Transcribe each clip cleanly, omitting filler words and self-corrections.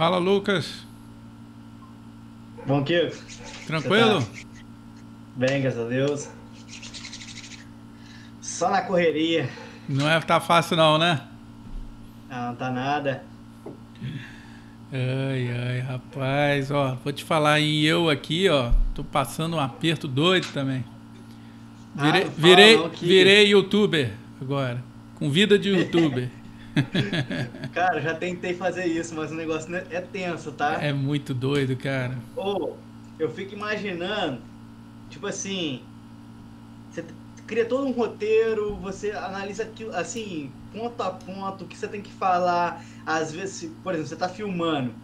Fala, Lucas. Bom, Kiko, você Tranquilo? tá bem, graças a Deus. Só na correria. Não é tá fácil não, né? Ah, não tá nada. Ai, ai, rapaz, ó, vou te falar em eu aqui, ó, tô passando um aperto doido também. Ah, Virei, não fala virei, não que... virei youtuber agora, com vida de youtuber. Cara, já tentei fazer isso, mas o negócio é tenso, tá? É muito doido, cara. Ou, eu fico imaginando, tipo assim, você cria todo um roteiro, você analisa aquilo, assim, ponto a ponto, o que você tem que falar. Às vezes, por exemplo, você tá filmando.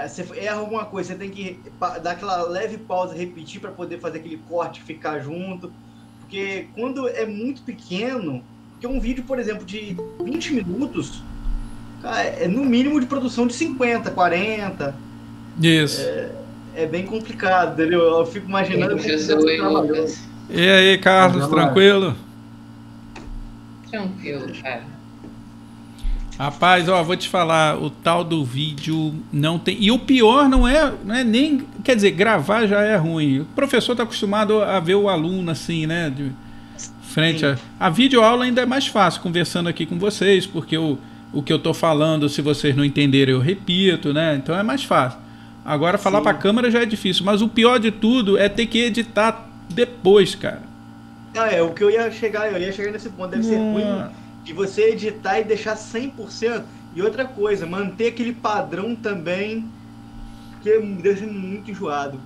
Você erra alguma coisa, você tem que dar aquela leve pausa, repetir para poder fazer aquele corte ficar junto. Porque quando é muito pequeno, porque um vídeo, por exemplo, de 20 minutos, cara, é no mínimo de produção de 50, 40. Isso. É bem complicado, entendeu? Eu fico E aí, imaginando como que deve professor, ser oi, trabalhoso. Lucas. E aí, Mas Carlos, vamos lá. tranquilo? Tranquilo, cara. Rapaz, ó, vou te falar, o tal do vídeo não tem. E o pior não é nem. Quer dizer, gravar já é ruim. O professor está acostumado a ver o aluno assim, né? De frente Sim, a videoaula ainda é mais fácil conversando aqui com vocês, porque o que eu tô falando, se vocês não entenderem, eu repito, né? Então é mais fácil. Agora falar para a sim. câmera já é difícil, mas o pior de tudo é ter que editar depois, cara. Ah, é o que eu ia chegar nesse ponto. Deve ser ruim Não. de você editar e deixar 100%. E outra coisa, manter aquele padrão também, que deve ser muito enjoado.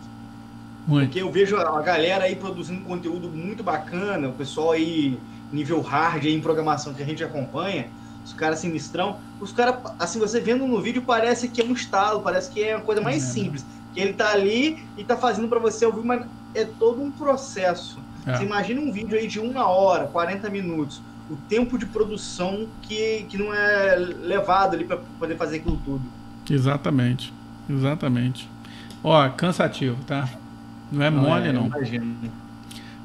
Muito. Porque eu vejo a galera aí produzindo conteúdo muito bacana, o pessoal aí, nível hard aí em programação que a gente acompanha, os caras sinistrão, os caras, assim, você vendo no vídeo parece que é um estalo, parece que é a coisa mais simples, que ele tá ali e tá fazendo para você ouvir, mas é todo um processo. Você É, imagina um vídeo aí de 1 hora, 40 minutos, o tempo de produção que não é levado ali para poder fazer aquilo tudo. exatamente. Exatamente. Ó, cansativo, tá? Não é Não mole, é, eu não. imagino.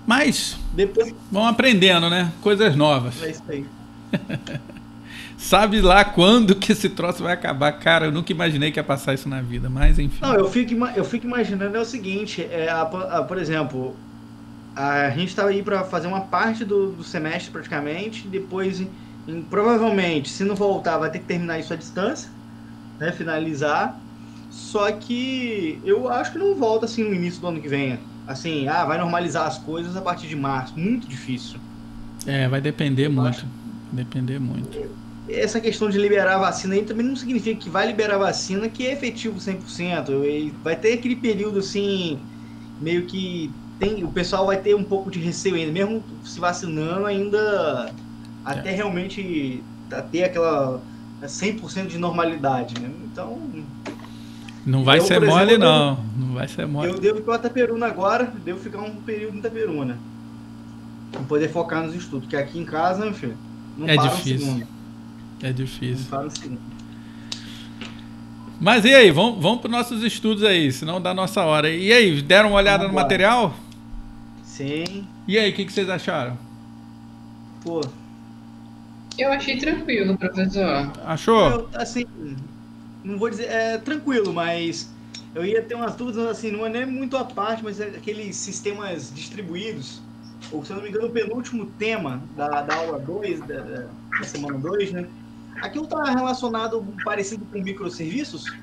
Mas Depois vão aprendendo, né? Coisas novas. é isso aí. Sabe lá quando que esse troço vai acabar? Cara, eu nunca imaginei que ia passar isso na vida, mas Não, enfim. eu fico imaginando é o seguinte, por exemplo, a gente está aí para fazer uma parte do semestre praticamente, depois, provavelmente, se não voltar, vai ter que terminar isso à distância, né, finalizar. Só que eu acho que não volta assim no início do ano que vem. Assim, vai normalizar as coisas a partir de março. Muito difícil. É, vai depender Eu muito. acho. Vai depender muito. Essa questão de liberar a vacina aí também não significa que vai liberar a vacina que é efetivo 100%. E vai ter aquele período assim, meio que o pessoal vai ter um pouco de receio ainda, mesmo se vacinando ainda, É. até realmente ter aquela 100% de normalidade, né? Então, Não vai eu, ser por exemplo, mole, não. Não vai ser mole. eu devo ir para Itaperuna agora, devo ficar um período em Itaperuna, para poder focar nos estudos, porque aqui em casa, meu filho, não É para um difícil. segundo, É não difícil. para um segundo. Mas e aí, vamos para os nossos estudos aí, senão dá nossa hora. E aí, deram uma olhada Vamos no embora. material? Sim, E aí, o que vocês acharam? pô, Eu achei tranquilo, professor. Achou? assim, não vou dizer, tranquilo, mas eu ia ter umas dúvidas, assim, não é nem muito à parte, mas é aqueles sistemas distribuídos, ou se eu não me engano, o penúltimo tema da aula 2 da semana 2, né? Aquilo está relacionado, parecido com microserviços?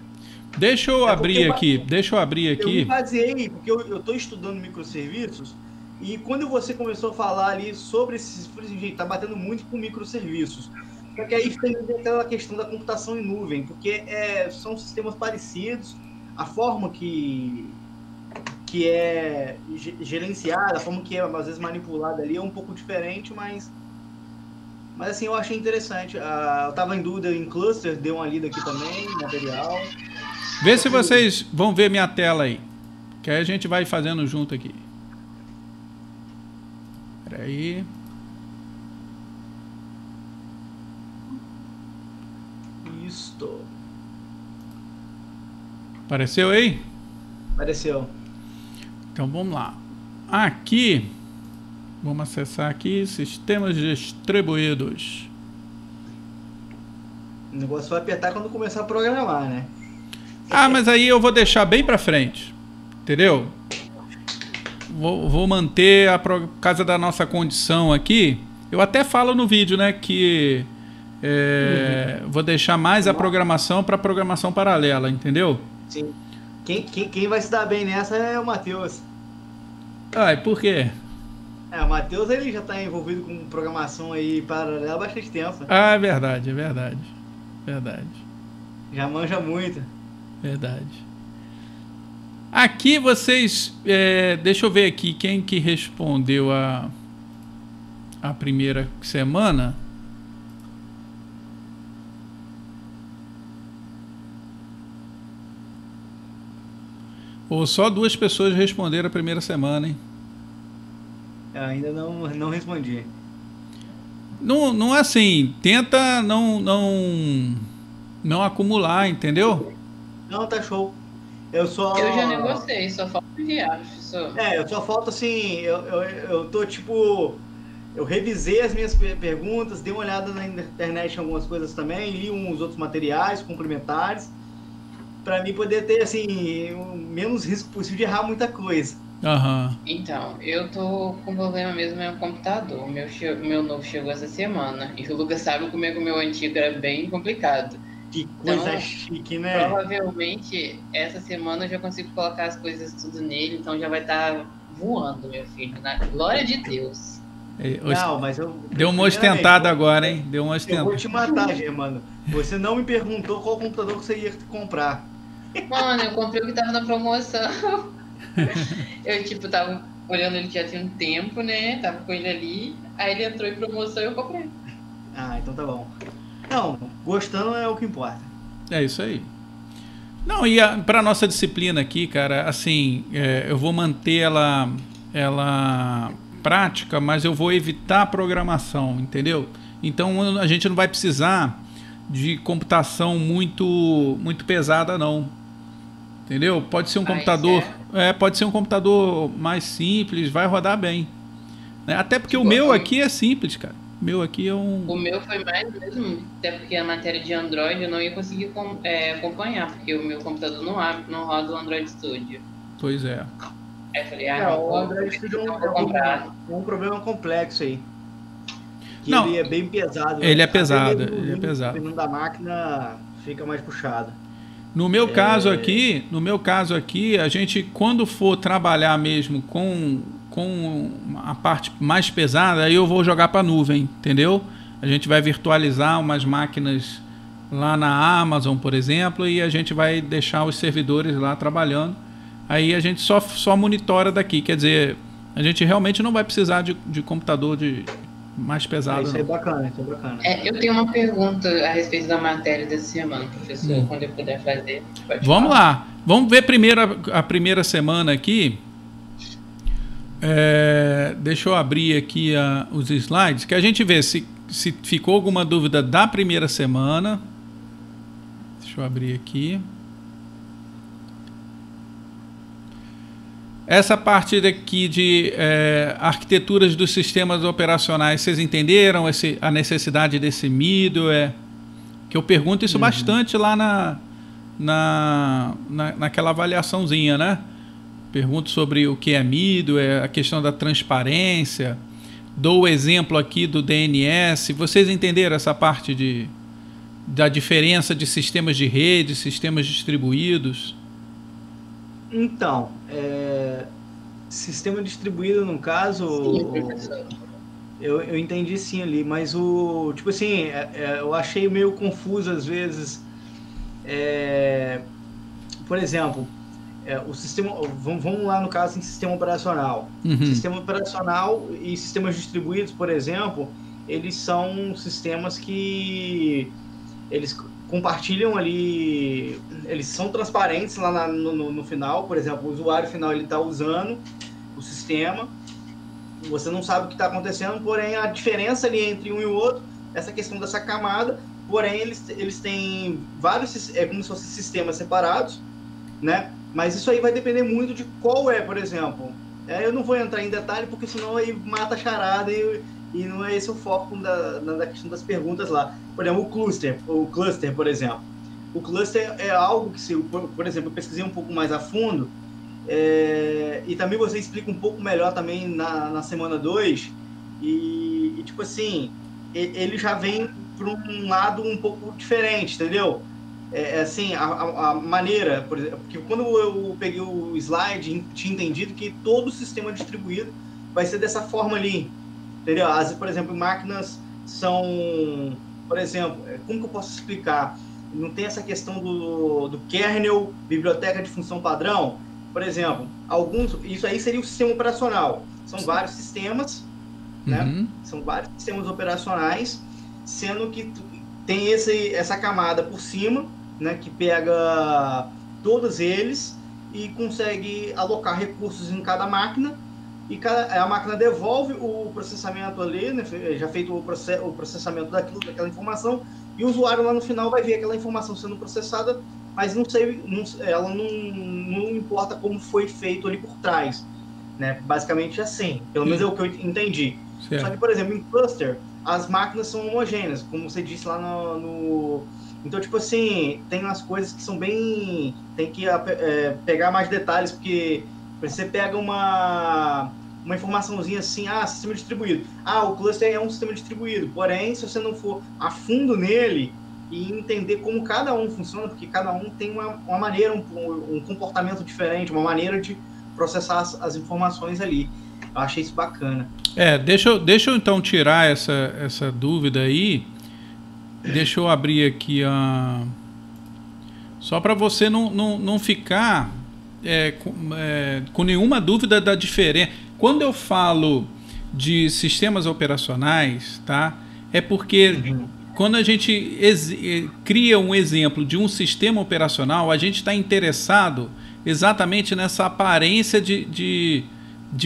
Deixa eu É porque abrir aqui. Deixa eu abrir eu me aqui. baseei, porque eu estou estudando microserviços, e quando você começou a falar ali sobre esses, eu falei assim, gente, tá batendo muito com microserviços. Só que aí tem aquela questão da computação em nuvem, porque são sistemas parecidos, a forma que é gerenciada, a forma que é às vezes manipulada ali é um pouco diferente, mas assim, eu achei interessante. Eu estava em dúvida em cluster, dei uma lida aqui também, material. Vê Só se que vocês vão ver minha tela aí. Que aí a gente vai fazendo junto aqui. Espera aí. isto Apareceu aí? apareceu. Então vamos lá. Aqui, vamos acessar aqui, sistemas distribuídos. O negócio vai apertar quando começar a programar, né? Ah, mas aí eu vou deixar bem pra frente, entendeu? Vou manter, por causa da nossa condição aqui, eu até falo no vídeo, né, que vou deixar mais a programação para programação paralela, entendeu? Sim. Quem vai se dar bem nessa é o Matheus. Ah, e por quê? O Matheus ele já está envolvido com programação aí paralela há bastante tempo. Ah, é verdade, é verdade. Verdade. Já manja muito. Verdade. Aqui vocês... deixa eu ver aqui quem que respondeu a primeira semana. Ou só 2 pessoas responderam a primeira semana, hein? Eu ainda não respondi. Não é assim. Tenta não acumular, tô Não, tá show. Eu já negociei, só falta enviar. Eu só falta assim, eu tô tipo... Eu revisei as minhas perguntas, dei uma olhada na internet em algumas coisas também, li uns outros materiais complementares, para mim poder ter assim, o menos risco possível de errar muita coisa. Aham. Então, eu tô com problema mesmo no meu computador. O meu novo chegou essa semana. E o Lucas sabe como é que o meu antigo era bem complicado. Que coisa Então, chique, né? Provavelmente, essa semana eu já consigo colocar as coisas tudo nele, então já vai estar voando, meu filho. Na glória de Deus. Não, mas deu uma ostentada agora, hein? Deu uma ostentada. Eu vou te matar, Germano. Você não me perguntou qual computador que você ia comprar. Mano, eu comprei o que tava na promoção. Eu, tava olhando ele já tinha um tempo, né? Tava com ele ali. Aí ele entrou em promoção e eu comprei. Ah, então tá bom. Não, gostando é o que importa. É isso aí. Não, e pra nossa disciplina aqui, cara, assim, eu vou manter ela prática, mas eu vou evitar a programação, entendeu? Então a gente não vai precisar de computação muito pesada, não. Entendeu? Pode ser um computador... pode ser um computador mais simples, vai rodar bem. Né? Até porque o meu aqui é simples, cara. O meu aqui é um... O meu foi mais mesmo, até porque a matéria de Android eu não ia conseguir acompanhar, porque o meu computador não roda o Android Studio. Pois é. Aí eu falei, o Android Studio é um problema complexo aí. Que Não, ele é bem pesado. Ele é pesado, ele é pesado. Dependendo da máquina, fica mais puxado. No meu caso aqui, a gente, quando for trabalhar mesmo com a parte mais pesada, aí eu vou jogar para a nuvem, entendeu? A gente vai virtualizar umas máquinas lá na Amazon, por exemplo, e a gente vai deixar os servidores lá trabalhando. Aí a gente só monitora daqui, quer dizer, a gente realmente não vai precisar de computador mais pesado. Isso é bacana, isso é bacana. Eu tenho uma pergunta a respeito da matéria dessa semana, professor, quando eu puder fazer. Vamos lá. Vamos ver primeiro a primeira semana aqui. Deixa eu abrir aqui os slides, que a gente vê se ficou alguma dúvida da primeira semana. Deixa eu abrir aqui. Essa parte daqui de arquiteturas dos sistemas operacionais, vocês entenderam a necessidade desse middleware? Que eu pergunto isso bastante lá naquela avaliaçãozinha, né? Pergunto sobre o que é middleware, a questão da transparência. Dou o exemplo aqui do DNS. Vocês entenderam essa parte da diferença de sistemas de rede, sistemas distribuídos? Então, sistema distribuído, no caso, Sim, eu entendi sim ali, mas tipo assim, eu achei meio confuso às vezes. Por exemplo, o sistema, vamos lá no caso em sistema operacional. Sistema operacional e sistemas distribuídos, por exemplo, eles são sistemas que eles compartilham ali, eles são transparentes lá no final. Por exemplo, o usuário final ele está usando o sistema, você não sabe o que está acontecendo, porém a diferença ali entre um e o outro, essa questão dessa camada, porém eles têm vários, como se fossem sistemas separados, né? Mas isso aí vai depender muito de qual por exemplo. Eu não vou entrar em detalhe porque senão aí mata a charada e não é esse o foco da questão das perguntas lá. Por exemplo, o cluster, por exemplo. o cluster é algo que, por exemplo, eu pesquisei um pouco mais a fundo, e também você explica um pouco melhor também na semana 2, e tipo assim, ele já vem para um lado um pouco diferente, entendeu? Assim, a maneira, por exemplo, porque quando eu peguei o slide, tinha entendido que todo o sistema distribuído vai ser dessa forma ali, entendeu? Por exemplo, máquinas são, por exemplo, como que eu posso explicar? Não tem essa questão do kernel, biblioteca de função padrão, por exemplo, isso aí seria o sistema operacional, são vários sistemas, né? São vários sistemas operacionais, sendo que tem essa camada por cima, né, que pega todos eles e consegue alocar recursos em cada máquina, e a máquina devolve o processamento ali, né, já feito o processamento daquela informação, e o usuário lá no final vai ver aquela informação sendo processada, mas ela não importa como foi feito ali por trás, né? Basicamente assim, pelo menos é o que eu entendi. Certo. Só que, por exemplo, em cluster, as máquinas são homogêneas, como você disse lá no... Então, tipo assim, tem umas coisas que são bem... Tem que pegar mais detalhes, porque você pega uma informaçãozinha assim, sistema distribuído. O cluster é um sistema distribuído, porém, se você não for a fundo nele e entender como cada um funciona, porque cada um tem uma maneira, um comportamento diferente, uma maneira de processar as informações ali. Eu achei isso bacana. Deixa eu então tirar essa dúvida aí. Deixa eu abrir aqui só para você não ficar com nenhuma dúvida da diferença. Quando eu falo de sistemas operacionais, tá? É porque quando a gente cria um exemplo de um sistema operacional, a gente está interessado exatamente nessa aparência de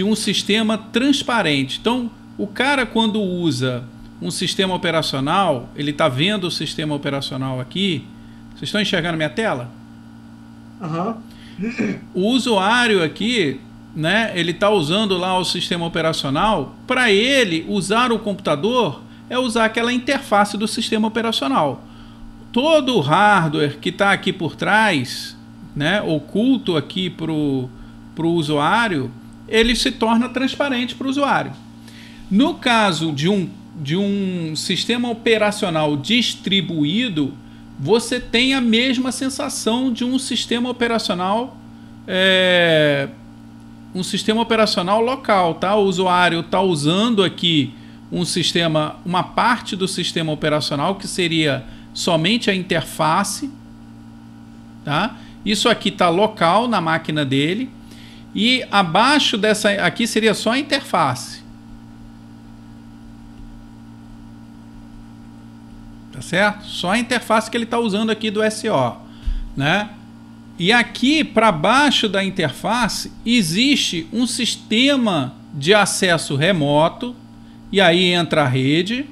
um sistema transparente. Então, o cara, quando usa um sistema operacional, ele está vendo o sistema operacional aqui. Vocês estão enxergando minha tela? O usuário aqui, né, ele está usando lá o sistema operacional. Para ele, usar o computador é usar aquela interface do sistema operacional. Todo o hardware que está aqui por trás, né, oculto aqui para o usuário, ele se torna transparente para o usuário. No caso de um sistema operacional distribuído, você tem a mesma sensação de um sistema operacional local, tá? O usuário está usando aqui uma parte do sistema operacional que seria somente a interface, tá? Isso aqui está local na máquina dele, e abaixo dessa aqui seria só a interface. Tá certo? Só a interface que ele está usando aqui do SO, né? E aqui para baixo da interface existe um sistema de acesso remoto, e aí entra a rede,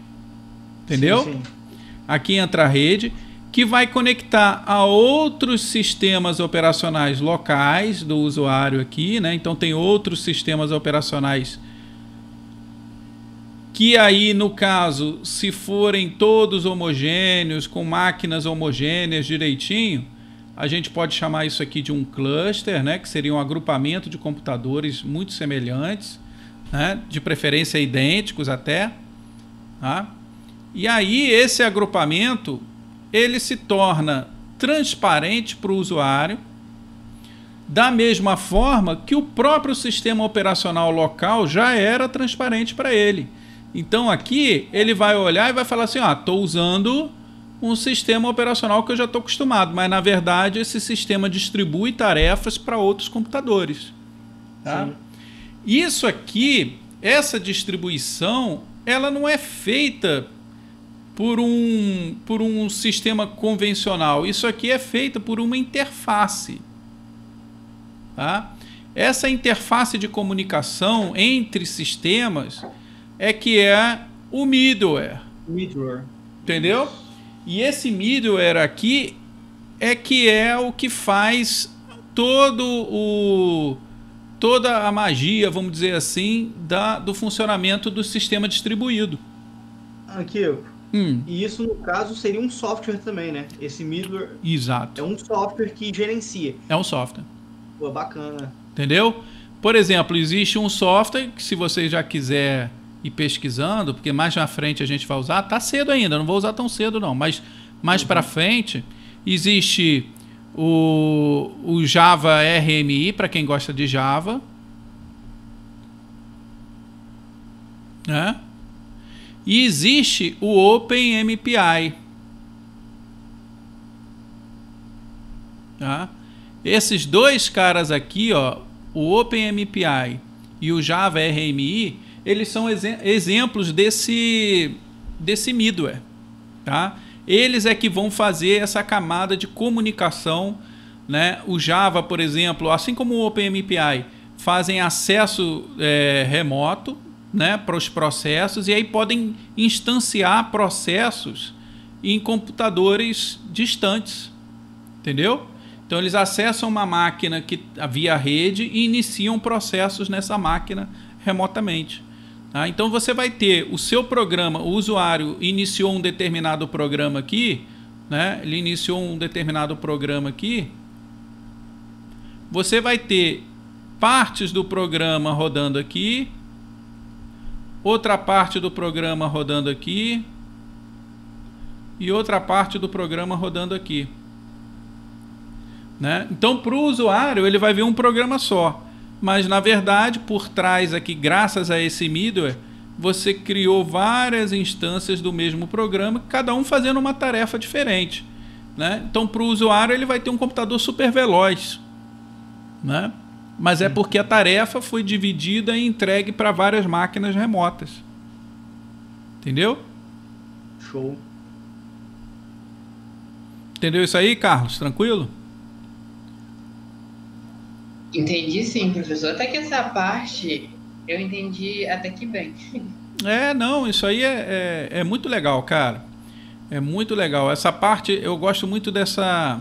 entendeu? Sim. Aqui entra a rede, que vai conectar a outros sistemas operacionais locais do usuário aqui, né? Então tem outros sistemas operacionais que aí, no caso, se forem todos homogêneos, com máquinas homogêneas direitinho, a gente pode chamar isso aqui de um cluster, né? Que seria um agrupamento de computadores muito semelhantes, né? De preferência idênticos até, tá? E aí esse agrupamento, ele se torna transparente para o usuário, da mesma forma que o próprio sistema operacional local já era transparente para ele. Então aqui ele vai olhar e vai falar assim, estou usando um sistema operacional que eu já estou acostumado, mas na verdade esse sistema distribui tarefas para outros computadores. Tá? Isso aqui, essa distribuição, ela não é feita por um sistema convencional. Isso aqui é feito por uma interface. Tá? Essa interface de comunicação entre sistemas que é o middleware. Entendeu? E esse middleware aqui que é o que faz toda a magia, vamos dizer assim, do funcionamento do sistema distribuído. Aqui, E isso, no caso, seria um software também, né? Esse middleware Exato. é um software que gerencia. É um software. Pô, bacana. Entendeu? Por exemplo, existe um software que, se você já quiser ir pesquisando, porque mais na frente a gente vai usar, tá cedo ainda, não vou usar tão cedo não, mas mais para frente existe o Java RMI, para quem gosta de Java, né? E existe o OpenMPI, tá? Esses dois caras aqui, ó, o OpenMPI e o Java RMI, eles são exemplos desse middleware, tá? Eles é que vão fazer essa camada de comunicação, né? O Java, por exemplo, assim como o OpenMPI, fazem acesso remoto, né, para os processos, e aí podem instanciar processos em computadores distantes, entendeu? Então eles acessam uma máquina que via rede e iniciam processos nessa máquina remotamente. Tá? Então você vai ter o seu programa, o usuário iniciou um determinado programa aqui, né? Ele iniciou um determinado programa aqui, você vai ter partes do programa rodando aqui, outra parte do programa rodando aqui e outra parte do programa rodando aqui, né? Então, para o usuário, ele vai ver um programa só. Mas, na verdade, por trás aqui, graças a esse middleware, você criou várias instâncias do mesmo programa, cada um fazendo uma tarefa diferente, né? Então, para o usuário, ele vai ter um computador super veloz, né? Mas é porque a tarefa foi dividida e entregue para várias máquinas remotas. Entendeu? Show. Entendeu isso aí, Carlos? Tranquilo? Entendi sim, professor. Até que essa parte eu entendi até que bem. Não, isso aí é muito legal, cara. É muito legal. Essa parte, eu gosto muito dessas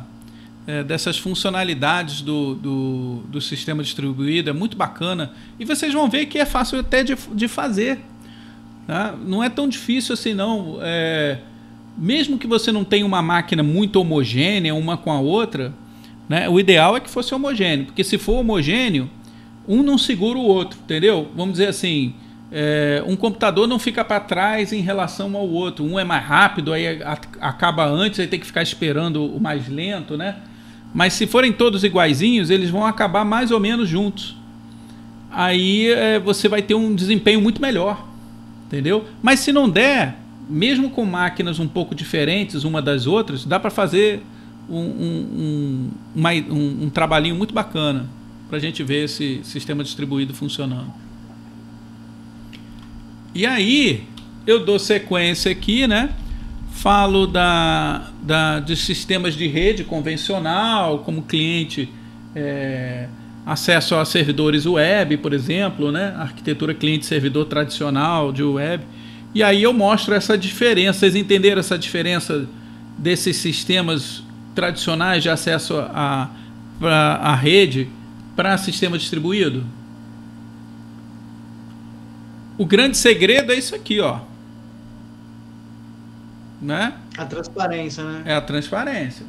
funcionalidades do sistema distribuído, é muito bacana. E vocês vão ver que é fácil até de fazer. Tá? Não é tão difícil assim, não. Mesmo que você não tenha uma máquina muito homogênea, uma com a outra, né? O ideal é que fosse homogêneo, porque se for homogêneo, um não segura o outro, entendeu? Vamos dizer assim, um computador não fica para trás em relação ao outro. Um é mais rápido, aí acaba antes, aí tem que ficar esperando o mais lento, né? Mas se forem todos iguaizinhos, eles vão acabar mais ou menos juntos. Aí você vai ter um desempenho muito melhor, entendeu? Mas se não der, mesmo com máquinas um pouco diferentes uma das outras, dá para fazer um trabalhinho muito bacana para a gente ver esse sistema distribuído funcionando. E aí eu dou sequência aqui, né? Falo de sistemas de rede convencional, como cliente, acesso a servidores web, por exemplo, né? Arquitetura cliente-servidor tradicional de web. E aí eu mostro essa diferença. Vocês entenderam essa diferença desses sistemas tradicionais de acesso à rede para sistema distribuído? O grande segredo é isso aqui, ó. Né? A transparência, né? É a transparência.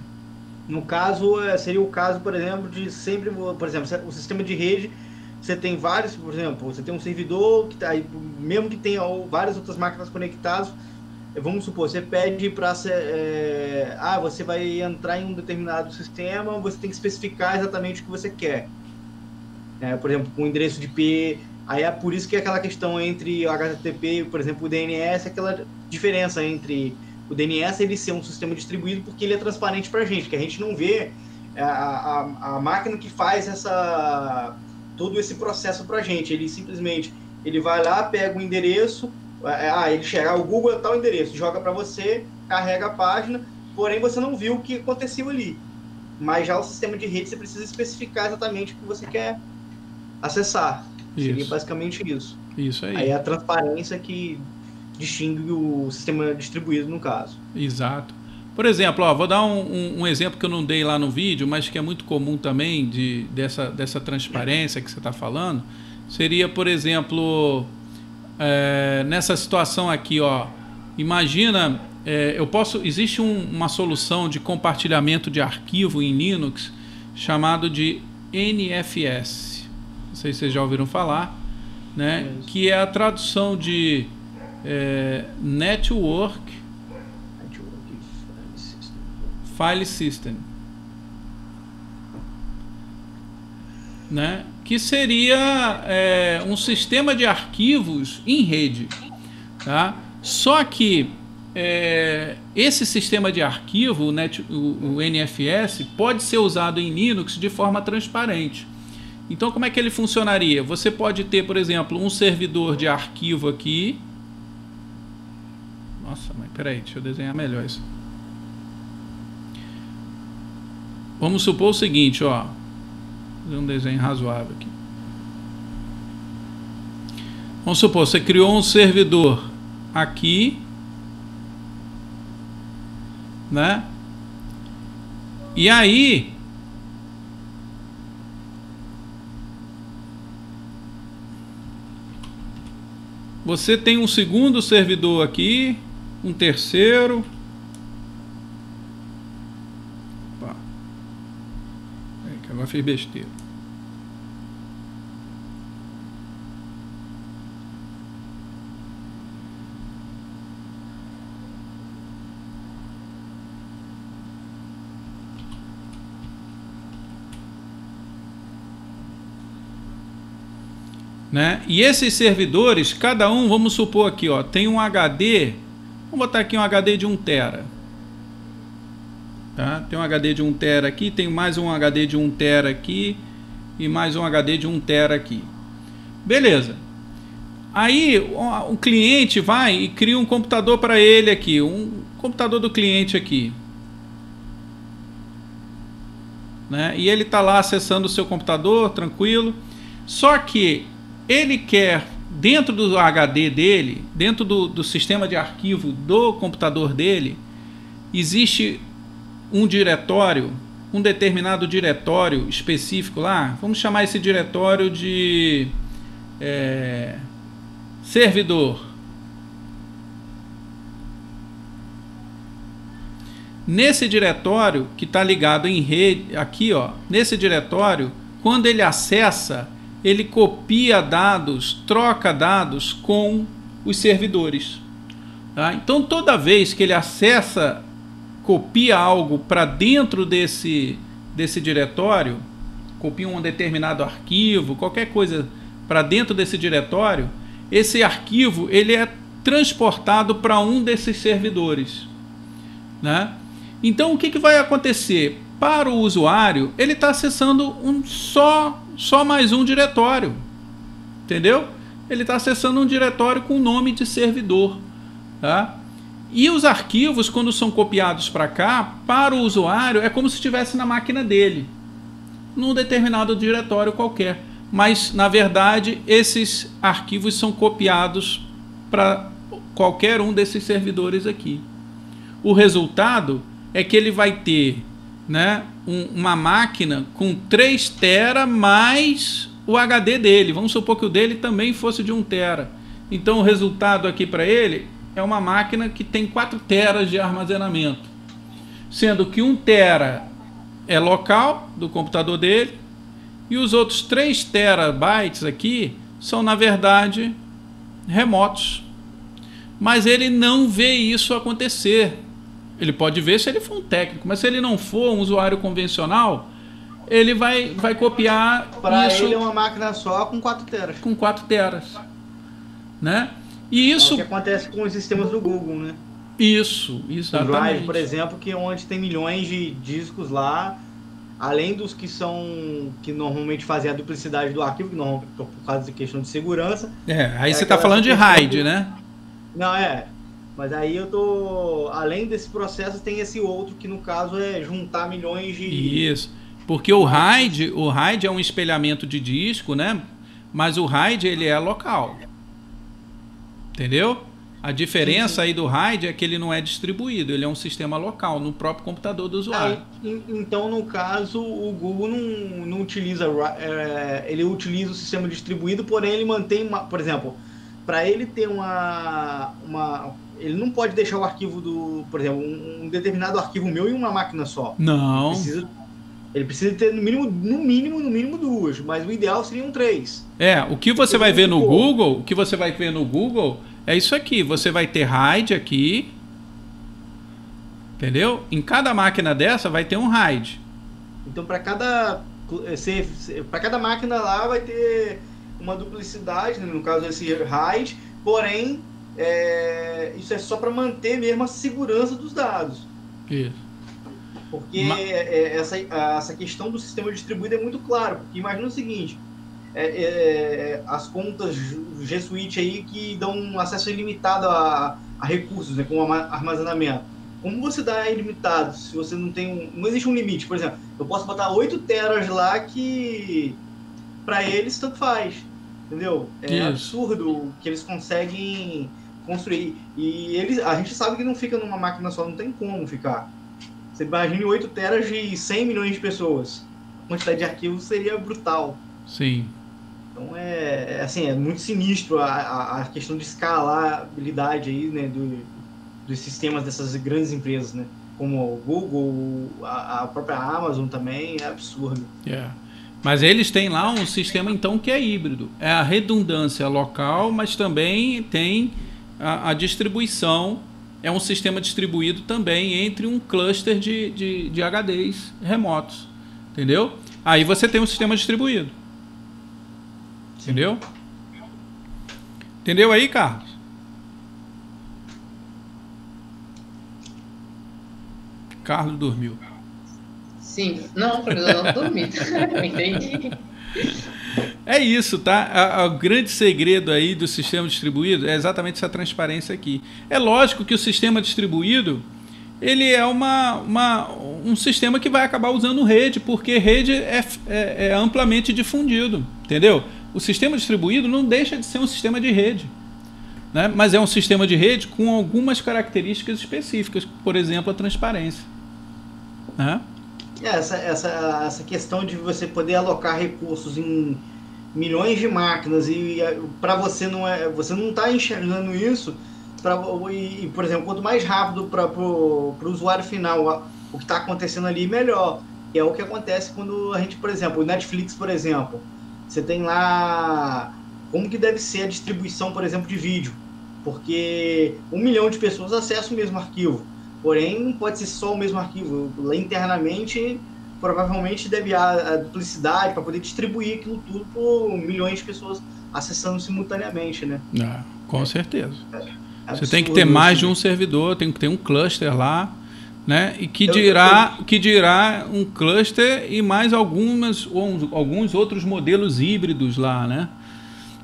No caso, seria o caso, por exemplo, de sempre, por exemplo, o sistema de rede, você tem vários, por exemplo, você tem um servidor, que tá aí, mesmo que tenha várias outras máquinas conectadas, vamos supor, você pede para você vai entrar em um determinado sistema, você tem que especificar exatamente o que você quer. Por exemplo, com o endereço de IP, aí é por isso que é aquela questão entre o HTTP, por exemplo, o DNS, aquela diferença entre o DNS ele ser um sistema distribuído porque ele é transparente para a gente, que a gente não vê a máquina que faz todo esse processo para a gente. Ele simplesmente vai lá, pega o endereço, ele chega, o Google é tal endereço, joga para você, carrega a página, porém você não viu o que aconteceu ali. Mas já o sistema de rede você precisa especificar exatamente o que você quer acessar. Isso. Seria basicamente isso. Isso aí. Aí é a transparência que distingue o sistema distribuído no caso. Exato. Por exemplo, vou dar um exemplo que eu não dei lá no vídeo, mas que é muito comum também dessa transparência que você está falando. Seria, por exemplo, nessa situação aqui, ó. Imagina existe uma solução de compartilhamento de arquivo em Linux chamado de NFS. Não sei se vocês já ouviram falar, né? Que é a tradução de Network File System, né? Que seria um sistema de arquivos em rede, tá? Só que esse sistema de arquivo, o NFS, pode ser usado em Linux de forma transparente. Então, como é que ele funcionaria? Você pode ter, por exemplo, um servidor de arquivo aqui. Nossa, mas peraí, deixa eu desenhar melhor isso. Vamos supor o seguinte, ó. Vou fazer um desenho razoável aqui. Vamos supor, você criou um servidor aqui, né? E aí você tem um segundo servidor aqui, um terceiro. Opa. Que agora fiz besteira. Né? E esses servidores, cada um, vamos supor aqui, ó, tem um HD, vamos botar aqui um HD de 1 tera. Tá? Tem um HD de 1 tera aqui, tem mais um HD de 1 tera aqui e mais um HD de 1 tera aqui. Beleza. Aí o cliente vai e cria um computador para ele aqui, um computador do cliente aqui. Né? E ele está lá acessando o seu computador, tranquilo. Só que ele quer, dentro do HD dele, dentro do sistema de arquivo do computador dele, existe um diretório, um determinado diretório específico lá. Vamos chamar esse diretório de servidor. Nesse diretório que está ligado em rede, aqui, ó, nesse diretório, quando ele acessa, ele copia dados, troca dados com os servidores. Tá? Então, toda vez que ele acessa, copia algo para dentro desse diretório, copia um determinado arquivo, qualquer coisa para dentro desse diretório, esse arquivo ele é transportado para um desses servidores. Né? Então, o que vai acontecer? Para o usuário, ele está acessando só mais um diretório, entendeu? Ele está acessando um diretório com o nome de servidor, tá? E os arquivos, quando são copiados para cá, para o usuário, é como se estivesse na máquina dele, num determinado diretório qualquer. Mas, na verdade, esses arquivos são copiados para qualquer um desses servidores aqui. O resultado é que ele vai ter, né, uma máquina com 3 tera mais o HD dele. Vamos supor que o dele também fosse de 1 tera. Então o resultado aqui para ele é uma máquina que tem 4 teras de armazenamento, sendo que 1 tera é local do computador dele e os outros 3 terabytes aqui são, na verdade, remotos. Mas ele não vê isso acontecer. Ele pode ver se ele for um técnico, mas se ele não for um usuário convencional, ele vai copiar para isso. Ele é uma máquina só com 4 teras. Com 4 teras. Né? E isso... É o que acontece com os sistemas do Google, né? Isso, exatamente. O Drive, por exemplo, que é onde tem milhões de discos lá, além dos que normalmente fazem a duplicidade do arquivo, que não, por causa de questão de segurança. Aí você está falando de RAID, né? Não, mas aí eu tô... Além desse processo, tem esse outro que, no caso, é juntar milhões de... Isso. Porque o RAID é um espelhamento de disco, né? Mas o RAID, ele é local. Entendeu? A diferença aí do RAID é que ele não é distribuído. Ele é um sistema local, no próprio computador do usuário. Então, no caso, o Google não utiliza... ele utiliza o sistema distribuído, porém ele mantém... por exemplo... Para ele ter ele não pode deixar o arquivo por exemplo, um determinado arquivo meu em uma máquina só. Não. Ele precisa ter no mínimo 2, mas o ideal seriam 3. O que você vai ver no Google, é isso aqui. Você vai ter RAID aqui, entendeu? Em cada máquina dessa vai ter um RAID. Então, para cada máquina lá vai ter uma duplicidade, né? No caso esse RAID, porém isso é só para manter mesmo a segurança dos dados. Isso. Porque essa questão do sistema distribuído é muito claro. Porque imagina o seguinte, as contas G Suite aí que dão acesso ilimitado a recursos, né, como armazenamento. Como você dá ilimitado se você não tem não existe um limite? Por exemplo, eu posso botar 8 teras lá que para eles tanto faz, entendeu? É absurdo que eles conseguem construir. E a gente sabe que não fica numa máquina só, não tem como ficar. Você imagine 8 teras de 100 milhões de pessoas. A quantidade de arquivos seria brutal. Sim. Então é muito sinistro a questão de escalabilidade aí, né, dos sistemas dessas grandes empresas, né? Como o Google, a própria Amazon também, é absurdo. Mas eles têm lá um sistema então que é híbrido. É a redundância local, mas também tem a distribuição. É um sistema distribuído também entre um cluster de HDs remotos. Entendeu? Aí você tem um sistema distribuído. Entendeu? Entendeu aí, Carlos? Carlos dormiu. Sim. Não, professor, não dormi. Entendi. É isso, tá? O grande segredo aí do sistema distribuído é exatamente essa transparência aqui. É lógico que o sistema distribuído, ele é um sistema que vai acabar usando rede, porque rede é amplamente difundido, entendeu? O sistema distribuído não deixa de ser um sistema de rede, né? Mas é um sistema de rede com algumas características específicas, por exemplo, a transparência, né? Essa questão de você poder alocar recursos em milhões de máquinas e para você não está enxergando isso, por exemplo, quanto mais rápido para o usuário final o que está acontecendo ali, melhor. E é o que acontece quando a gente, por exemplo, o Netflix, por exemplo, você tem lá como que deve ser a distribuição, por exemplo, de vídeo, porque 1 milhão de pessoas acessam o mesmo arquivo. Porém, não pode ser só o mesmo arquivo. Lá internamente, provavelmente deve haver a duplicidade para poder distribuir aquilo tudo por milhões de pessoas acessando simultaneamente, né? Com certeza. Você tem que ter mais de um servidor, tem que ter um cluster lá, né? E que dirá um cluster e mais alguns outros modelos híbridos lá, né?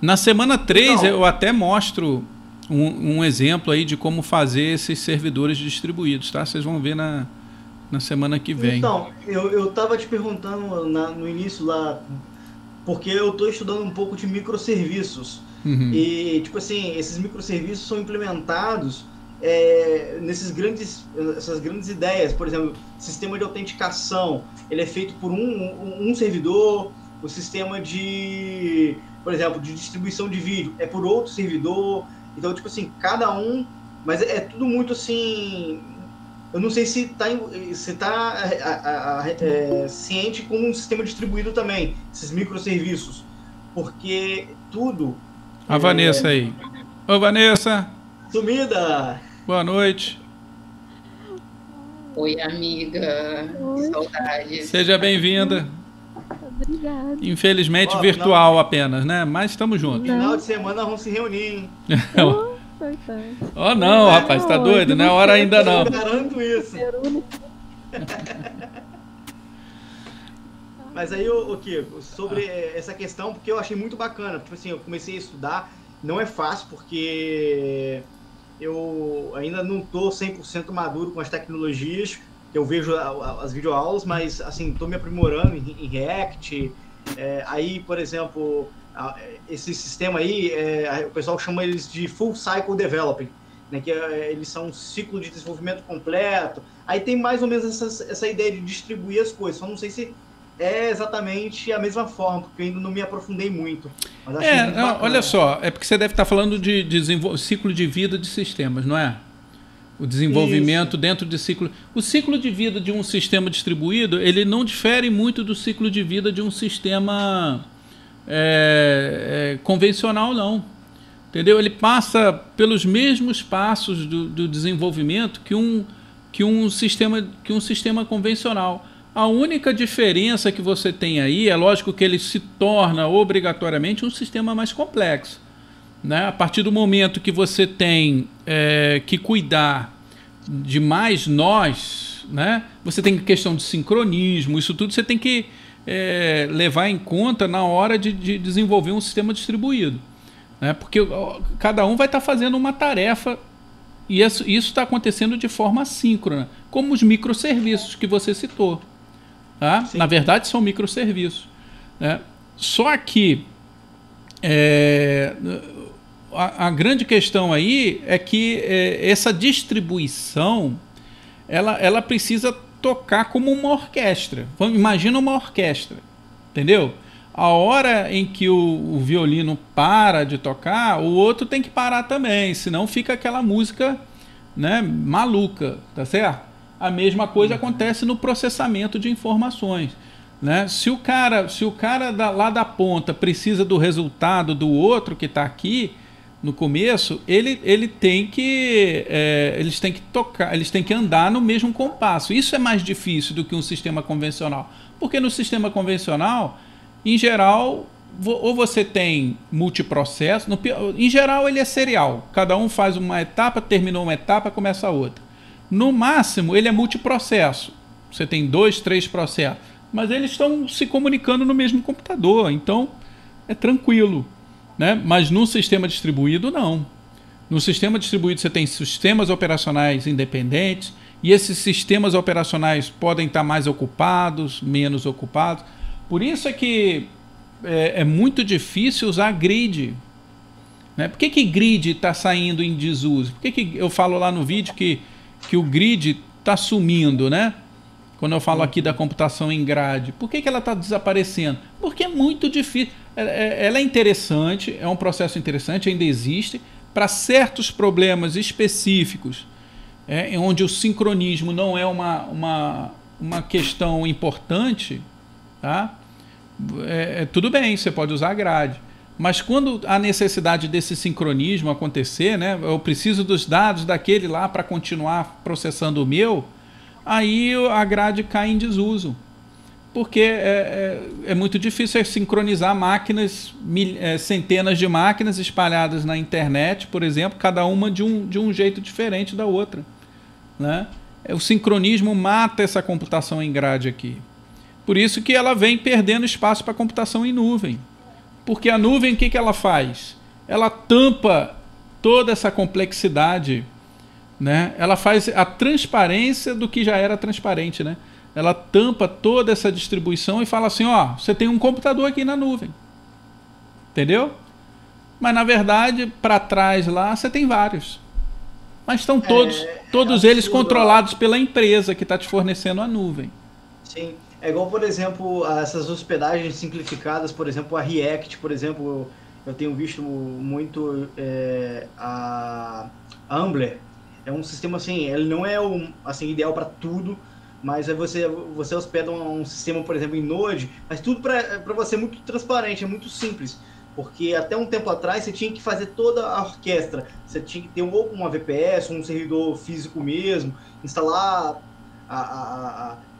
Na semana 3 eu até mostro um exemplo aí de como fazer esses servidores distribuídos, tá? Vocês vão ver na semana que vem. Então, eu estava te perguntando no início lá, porque eu estou estudando um pouco de microserviços. E, tipo assim, esses microserviços são implementados essas grandes ideias. Por exemplo, sistema de autenticação, ele é feito por um servidor. O sistema por exemplo, de distribuição de vídeo é por outro servidor. Então, tipo assim, cada um... Mas é tudo muito assim... Eu não sei se está ciente com um sistema distribuído também, esses microserviços. Porque tudo... A Vanessa aí. Ô, Vanessa! Sumida! Boa noite. Oi, amiga. Oi. Que saudades. Seja bem-vinda. Obrigada. Infelizmente virtual apenas, né? Mas estamos juntos. Final de semana vamos se reunir, hein? Oh, não, rapaz, tá doido? Não é hora ainda não. Eu garanto isso. Mas aí, o Kiko, sobre essa questão, porque eu achei muito bacana. Tipo assim, eu comecei a estudar, não é fácil, porque eu ainda não tô 100% maduro com as tecnologias. Eu vejo as videoaulas, mas assim, tô me aprimorando em React. Aí, por exemplo, esse sistema aí, o pessoal chama eles de Full Cycle Developing, né, que eles são um ciclo de desenvolvimento completo. Aí tem mais ou menos essa ideia de distribuir as coisas. Só não sei se é exatamente a mesma forma, porque eu ainda não me aprofundei muito. Mas achei muito Não, bacana. olha só, é porque você deve estar falando de ciclo de vida de sistemas, não é? O desenvolvimento dentro de ciclo. O ciclo de vida de um sistema distribuído, ele não difere muito do ciclo de vida de um sistema convencional, não. Entendeu? Ele passa pelos mesmos passos do desenvolvimento que um sistema convencional. A única diferença que você tem aí, é lógico que ele se torna obrigatoriamente um sistema mais complexo. Né? A partir do momento que você tem que cuidar de mais nós, né? Você tem questão de sincronismo, isso tudo você tem que levar em conta na hora de desenvolver um sistema distribuído. Né? Porque cada um vai estar fazendo uma tarefa e isso está acontecendo de forma assíncrona, como os microserviços que você citou. Tá? Na verdade, são microserviços. Né? Só que a grande questão aí é que essa distribuição ela precisa tocar como uma orquestra. Imagina uma orquestra, entendeu? A hora em que o violino para de tocar, o outro tem que parar também, senão fica aquela música, né, maluca, tá certo? A mesma coisa acontece no processamento de informações. Né? Se o cara lá da ponta precisa do resultado do outro que está aqui no começo, eles têm que tocar, eles têm que andar no mesmo compasso. Isso é mais difícil do que um sistema convencional, porque no sistema convencional, em geral, ou você tem multiprocesso, em geral ele é serial, cada um faz uma etapa, terminou uma etapa, começa a outra. No máximo ele é multiprocesso, você tem 2, 3 processos, mas eles estão se comunicando no mesmo computador, então é tranquilo. Né? Mas num sistema distribuído, não. No sistema distribuído você tem sistemas operacionais independentes, e esses sistemas operacionais podem estar mais ocupados, menos ocupados. Por isso é que é muito difícil usar grid. Né? Por que grid está saindo em desuso? Por que eu falo lá no vídeo que o grid está sumindo, né? Quando eu falo aqui da computação em grade, por que ela está desaparecendo? Porque é muito difícil. Ela é interessante, é um processo interessante, ainda existe, para certos problemas específicos, onde o sincronismo não é uma questão importante, tá? Tudo bem, você pode usar a grade. Mas quando a necessidade desse sincronismo acontecer, né, eu preciso dos dados daquele lá para continuar processando o meu, aí a grade cai em desuso. Porque é muito difícil sincronizar máquinas, centenas de máquinas espalhadas na internet, por exemplo, cada uma de um jeito diferente da outra. Né? O sincronismo mata essa computação em grade aqui. Por isso que ela vem perdendo espaço para a computação em nuvem. Porque a nuvem, o que ela faz? Ela tampa toda essa complexidade, né? Ela faz a transparência do que já era transparente, né? Ela tampa toda essa distribuição e fala assim, ó, você tem um computador aqui na nuvem. Entendeu? Mas na verdade, para trás lá, você tem vários. Mas estão todos eles controlados pela empresa que está te fornecendo a nuvem. Sim. É igual, por exemplo, essas hospedagens simplificadas, por exemplo, a React, por exemplo, eu tenho visto muito a Ambler. É um sistema assim, ele não é ideal para tudo, mas aí você hospeda um sistema, por exemplo, em Node, mas tudo para você é muito transparente, é muito simples. Porque até um tempo atrás você tinha que fazer toda a orquestra, você tinha que ter uma VPS, um servidor físico mesmo, instalar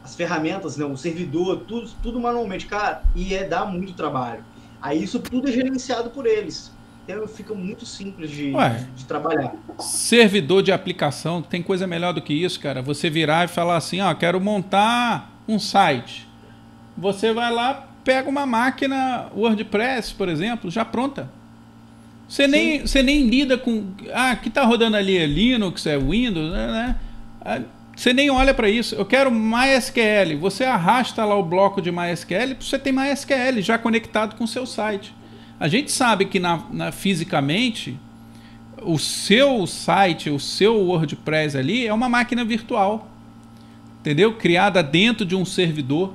as ferramentas, né, o servidor, tudo manualmente, cara, e dá muito trabalho. Aí isso tudo é gerenciado por eles. Então fica muito simples de trabalhar. Servidor de aplicação, tem coisa melhor do que isso, cara. Você virar e falar assim, ó, quero montar um site. Você vai lá, pega uma máquina WordPress, por exemplo, já pronta. Você nem lida com... Ah, que está rodando ali é Linux, é Windows, né? Você nem olha para isso. Eu quero MySQL. Você arrasta lá o bloco de MySQL, você tem MySQL já conectado com o seu site. A gente sabe que fisicamente o seu site, o seu WordPress ali é uma máquina virtual, entendeu? Criada dentro de um servidor,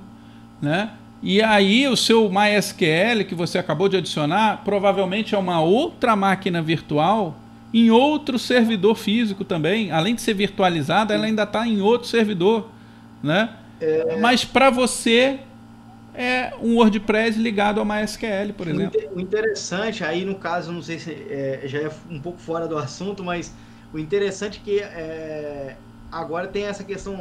né? E aí o seu MySQL que você acabou de adicionar provavelmente é uma outra máquina virtual em outro servidor físico também. Além de ser virtualizada, ela ainda está em outro servidor, né? Mas para você é um WordPress ligado ao MySQL, por exemplo. O interessante, aí no caso, não sei se já é um pouco fora do assunto, mas o interessante é que agora tem essa questão,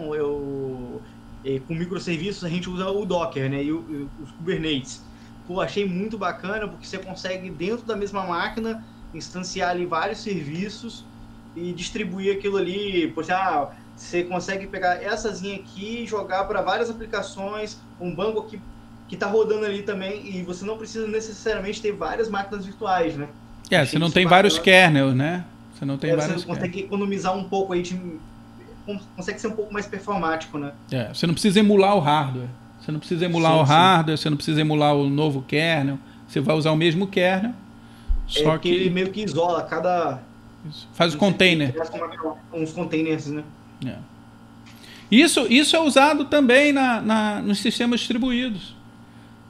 com microserviços a gente usa o Docker, né, e os Kubernetes. Pô, achei muito bacana porque você consegue dentro da mesma máquina instanciar ali vários serviços e distribuir aquilo ali. Por exemplo, você consegue pegar essazinha aqui e jogar para várias aplicações, um banco aqui que está rodando ali também, e você não precisa necessariamente ter várias máquinas virtuais, né? Você não tem vários kernels, né? Você não tem vários você consegue economizar um pouco aí, consegue ser um pouco mais performático, né? Você não precisa emular o hardware. Você não precisa emular o hardware, você não precisa emular o novo kernel. Você vai usar o mesmo kernel, só que ele meio que isola cada... Faz o container. Uns containers, né? Isso é usado também nos sistemas distribuídos.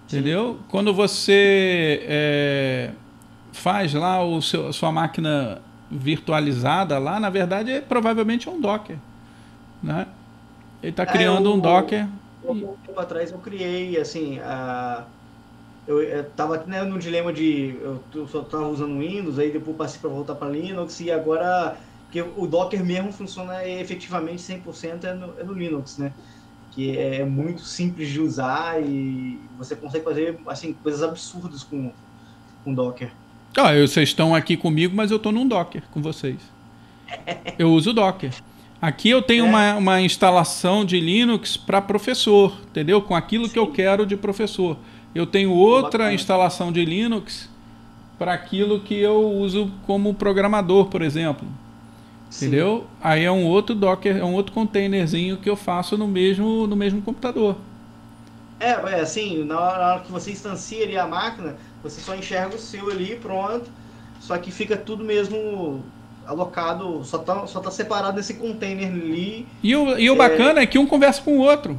Entendeu? Quando você faz lá a sua máquina virtualizada lá, na verdade, provavelmente é um Docker. Né? Ele está criando um Docker. Um tempo atrás eu criei, assim, eu estava no dilema de eu só estava usando Windows, aí depois passei para voltar para Linux, e agora, porque o Docker mesmo funciona efetivamente 100% no Linux, né? Que é muito simples de usar e você consegue fazer assim, coisas absurdas com Docker. Vocês estão aqui comigo, mas eu estou num Docker com vocês. Eu uso Docker. Aqui eu tenho uma instalação de Linux para professor, entendeu? Com aquilo que eu quero de professor. Eu tenho outra instalação de Linux para aquilo que eu uso como programador, por exemplo. Entendeu? Aí é um outro Docker, é um outro containerzinho que eu faço no mesmo computador. Assim, na hora que você instancia ali a máquina, você só enxerga o seu ali, pronto. Só que fica tudo mesmo alocado, só tá separado nesse container ali. E o bacana é que um conversa com o outro.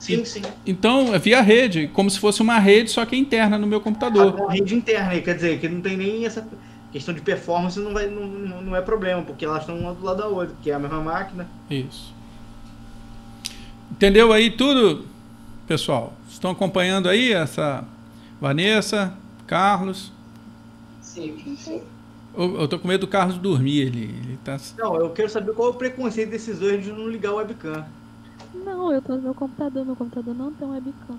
Sim. Então, é via rede, como se fosse uma rede, só que interna no meu computador. Uma rede interna, quer dizer, que não tem nem essa questão de performance, não é problema, porque elas estão uma do lado da outra, porque é a mesma máquina. Isso. Entendeu aí tudo, pessoal? Estão acompanhando aí essa Vanessa, Carlos? Sim. Eu tô com medo do Carlos dormir, ele tá... Não, eu quero saber qual é o preconceito desses dois de não ligar o webcam. Não, eu tô no meu computador não tem webcam.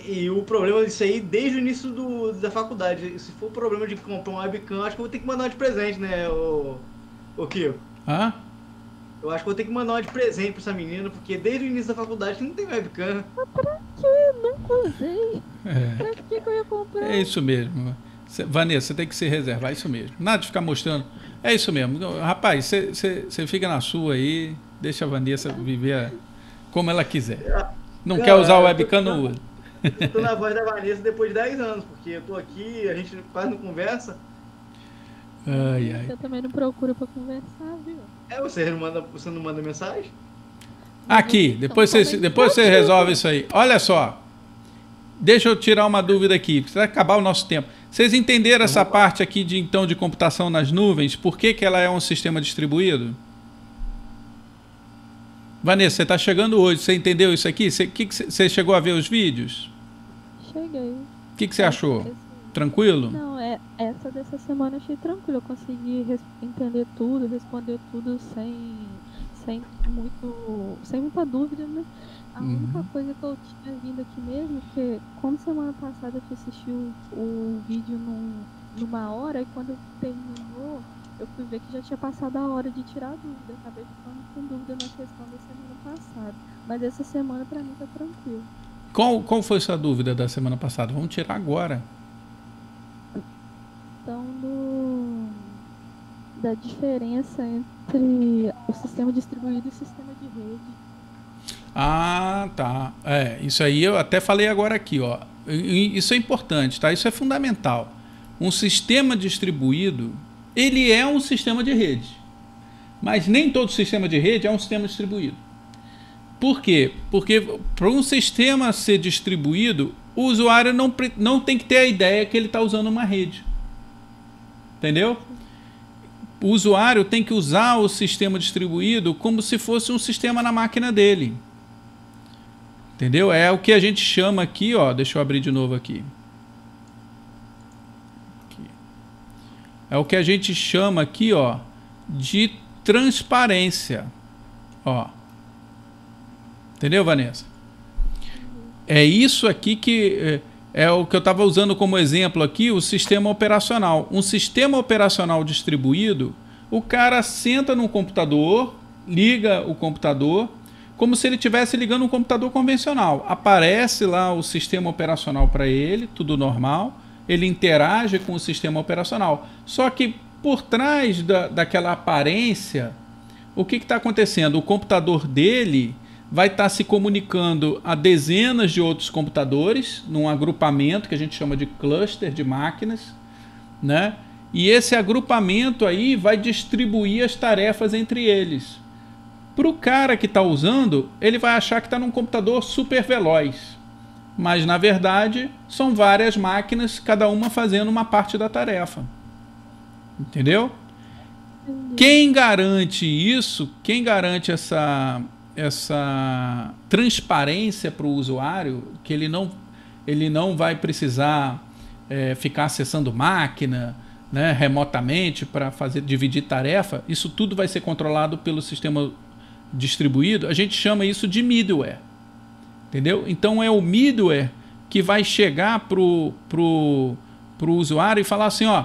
E o problema disso aí, desde o início da faculdade, se for o problema de comprar um webcam, acho que eu vou ter que mandar uma de presente, né, o Kiko? Eu acho que eu vou ter que mandar uma de presente pra essa menina, porque desde o início da faculdade não tem webcam. Mas pra quê? Nunca usei. Pra que eu ia comprar? É isso mesmo. Vanessa, você tem que se reservar, é isso mesmo. Nada de ficar mostrando. É isso mesmo. Rapaz, você fica na sua aí, deixa a Vanessa viver como ela quiser. Não quer usar o webcam, não usa. Eu tô na voz da Vanessa depois de 10 anos, porque eu tô aqui, a gente quase não conversa. Eu também não procuro pra conversar, viu? Você não manda mensagem? Aqui, depois você resolve isso aí. Olha só, deixa eu tirar uma dúvida aqui, porque vai acabar o nosso tempo. Vocês entenderam essa parte aqui de computação nas nuvens? Por que ela é um sistema distribuído? Vanessa, você está chegando hoje, você entendeu isso aqui? Você chegou a ver os vídeos? Cheguei. O que você achou? Tranquilo? Não, essa dessa semana eu achei tranquilo. Eu consegui entender tudo, responder tudo sem muita dúvida, né? A única coisa que eu tinha vindo aqui mesmo, porque como semana passada eu assisti o vídeo numa hora, e quando terminou, eu fui ver que já tinha passado a hora de tirar a dúvida. Acabei ficando com dúvida na questão da semana passada. Mas essa semana pra mim tá tranquilo. Qual foi a sua dúvida da semana passada? Vamos tirar agora. Então, da diferença entre o sistema distribuído e o sistema de rede. Ah, tá. Isso aí eu até falei agora aqui, ó. Isso é importante, tá? Isso é fundamental. Um sistema distribuído, ele é um sistema de rede. Mas nem todo sistema de rede é um sistema distribuído. Por quê? Porque para um sistema ser distribuído, o usuário não tem que ter a ideia que ele está usando uma rede. Entendeu? O usuário tem que usar o sistema distribuído como se fosse um sistema na máquina dele. Entendeu? É o que a gente chama aqui, ó, deixa eu abrir de novo aqui. É o que a gente chama aqui, ó, de transparência. Ó. Entendeu, Vanessa? É isso aqui que é o que eu estava usando como exemplo aqui, o sistema operacional. Um sistema operacional distribuído, o cara senta no computador, liga o computador, como se ele estivesse ligando um computador convencional. Aparece lá o sistema operacional para ele, tudo normal. Ele interage com o sistema operacional. Só que por trás daquela aparência, o que está acontecendo? O computador dele vai estar se comunicando a dezenas de outros computadores, num agrupamento que a gente chama de cluster de máquinas, né? E esse agrupamento aí vai distribuir as tarefas entre eles. Para o cara que está usando, ele vai achar que está num computador super veloz. Mas, na verdade, são várias máquinas, cada uma fazendo uma parte da tarefa. Entendeu? Quem garante isso, quem garante essa transparência para o usuário, que ele não vai precisar ficar acessando máquina, né, remotamente para dividir tarefa, isso tudo vai ser controlado pelo sistema distribuído, a gente chama isso de middleware. Entendeu? Então é o middleware que vai chegar pro usuário e falar assim, ó,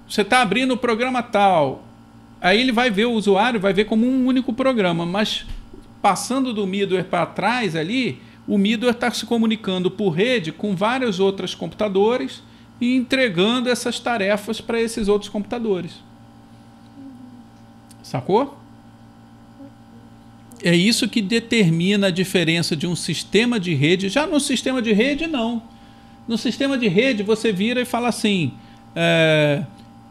você está abrindo o programa tal. Aí ele vai ver o usuário, vai ver como um único programa, mas passando do middleware para trás ali, o middleware está se comunicando por rede com vários outros computadores e entregando essas tarefas para esses outros computadores. Sacou? É isso que determina a diferença de um sistema de rede. Já no sistema de rede, não. No sistema de rede, você vira e fala assim,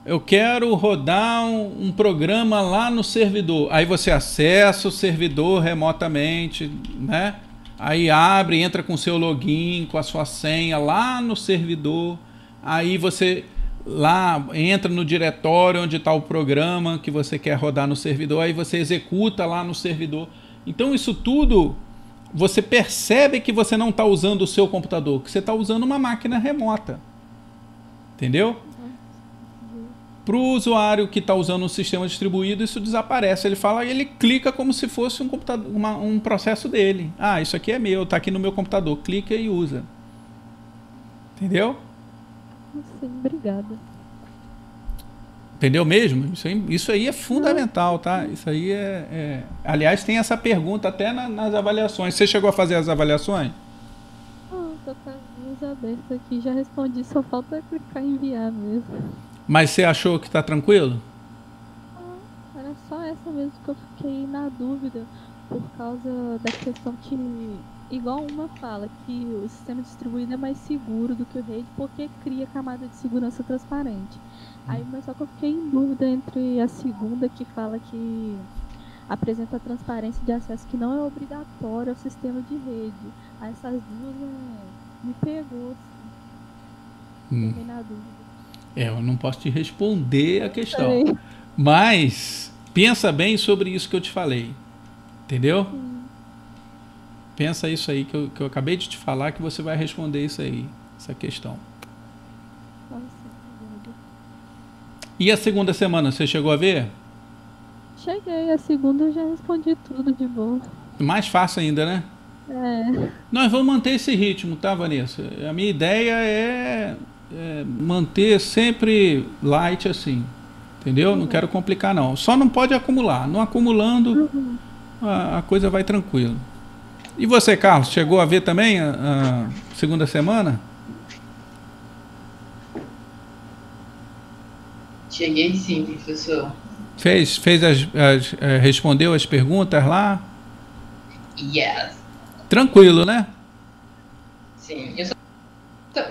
eu quero rodar um programa lá no servidor. Aí você acessa o servidor remotamente, né? Aí abre, entra com seu login, com a sua senha lá no servidor. Aí você lá entra no diretório onde está o programa que você quer rodar no servidor. Aí você executa lá no servidor. Então isso tudo, você percebe que você não está usando o seu computador, que você está usando uma máquina remota. Entendeu? Para o usuário que está usando um sistema distribuído, isso desaparece. Ele clica como se fosse um computador, um processo dele. Ah, isso aqui é meu, está aqui no meu computador. Clica e usa. Entendeu? Sim, obrigada. Entendeu mesmo? Isso aí é fundamental, tá? Isso aí Aliás, tem essa pergunta até nas avaliações. Você chegou a fazer as avaliações? Não, tô com as minhas abertas aqui. Já respondi, só falta clicar em enviar mesmo. Mas você achou que tá tranquilo? Era só essa mesmo que eu fiquei na dúvida, por causa da questão que, igual uma fala, que o sistema distribuído é mais seguro do que o rede, porque cria camada de segurança transparente. Aí, mas só que eu fiquei em dúvida entre a segunda, que fala que apresenta transparência de acesso, que não é obrigatório ao sistema de rede. Aí essas duas me pegou, assim. Fiquei na dúvida. Eu não posso te responder a questão. Mas pensa bem sobre isso que eu te falei. Entendeu? Pensa isso aí que eu acabei de te falar, que você vai responder isso aí, essa questão. E a segunda semana, você chegou a ver? Cheguei, a segunda eu já respondi tudo de boa. Mais fácil ainda, né? Nós vamos manter esse ritmo, tá, Vanessa? A minha ideia é manter sempre light assim, entendeu? Não quero complicar não. Só não pode acumular. Não acumulando, a coisa vai tranquilo. E você, Carlos, chegou a ver também a segunda semana? Cheguei sim, professor. Respondeu as perguntas lá? Yes. Tranquilo, né? Sim.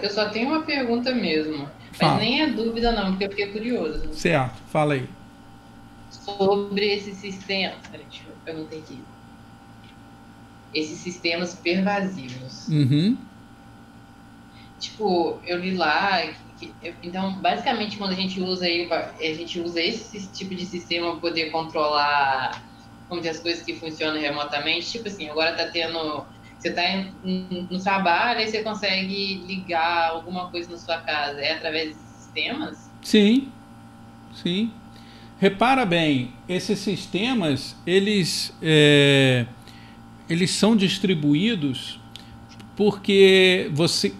Eu só tenho uma pergunta mesmo. Fala. Mas nem é dúvida não, porque eu fiquei curioso. Certo, fala aí. Sobre esse sistema. Eu não entendi. esses sistemas pervasivos. Uhum. Tipo, eu li lá, então, basicamente, quando a gente usa esse tipo de sistema para poder controlar, vamos dizer, as coisas que funcionam remotamente. Tipo assim, agora tá tendo... Você tá no trabalho e você consegue ligar alguma coisa na sua casa. É através desses sistemas? Sim, sim. Repara bem, esses sistemas, eles são distribuídos porque